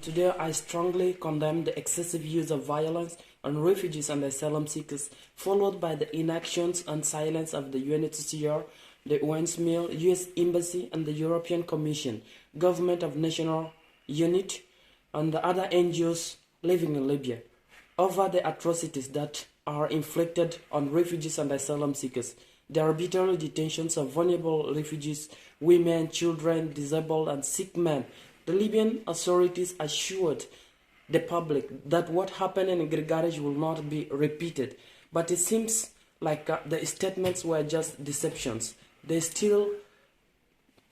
Today, I strongly condemn the excessive use of violence on refugees and asylum seekers, followed by the inactions and silence of the UNHCR, the UNHCR, US Embassy, and the European Commission, Government of National Unity, and the other NGOs living in Libya, over the atrocities that are inflicted on refugees and asylum seekers. The arbitrary detentions of vulnerable refugees, women, children, disabled, and sick men. The Libyan authorities assured the public that what happened in Grigarij will not be repeated. But it seems like the statements were just deceptions. They still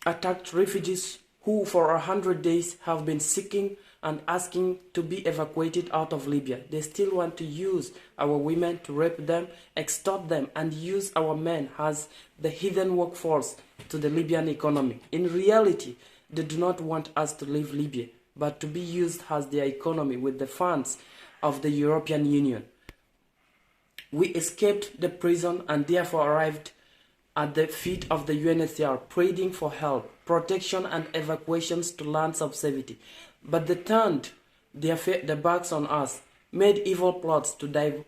attacked refugees who for 100 days have been seeking and asking to be evacuated out of Libya. They still want to use our women to rape them, extort them, and use our men as the hidden workforce to the Libyan economy. In reality, they do not want us to leave Libya, but to be used as their economy with the funds of the European Union. We escaped the prison and therefore arrived at the feet of the UNHCR, pleading for help, protection, and evacuations to lands of safety. But they turned their backs on us, made evil plots to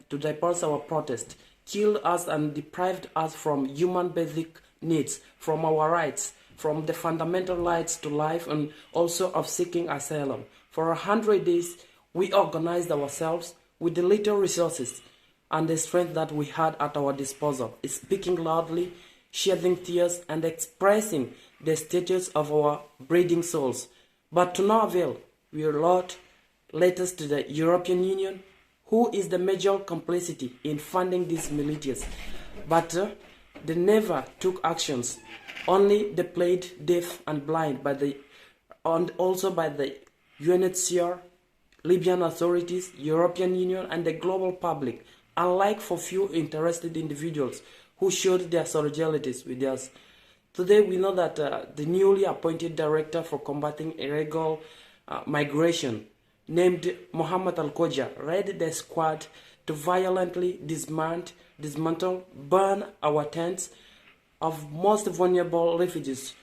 disperse our protest, killed us and deprived us from human basic needs, from our rights, from the fundamental rights to life and also of seeking asylum. For 100 days, we organized ourselves with the little resources and the strength that we had at our disposal, speaking loudly, shedding tears, and expressing the status of our breathing souls. But to no avail, we wrote letters to the European Union, who is the major complicity in funding these militias. But they never took actions. Only they played deaf and blind and also by the UNHCR, Libyan authorities, European Union, and the global public, unlike for few interested individuals who showed their solidarities with us. Today we know that the newly appointed Director for Combating Illegal Migration, named Mohammed Alkhoja, led the squad to violently dismantle, burn our tents of most vulnerable refugees.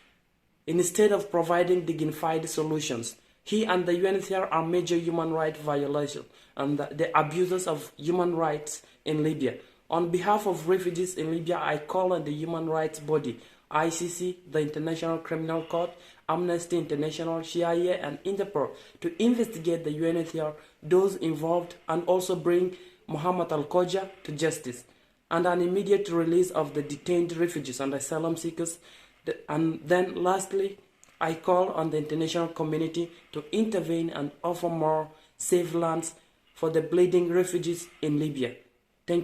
Instead of providing dignified solutions, he and the UNHCR are major human rights violations and the abuses of human rights in Libya. On behalf of refugees in Libya, I call on the human rights body, ICC, the International Criminal Court, Amnesty International, CIA, and Interpol to investigate the UNHCR, those involved, and also bring Mohammed Alkhoja to justice, and an immediate release of the detained refugees and asylum seekers. And then lastly, I call on the international community to intervene and offer more safe lands for the bleeding refugees in Libya. Thank you.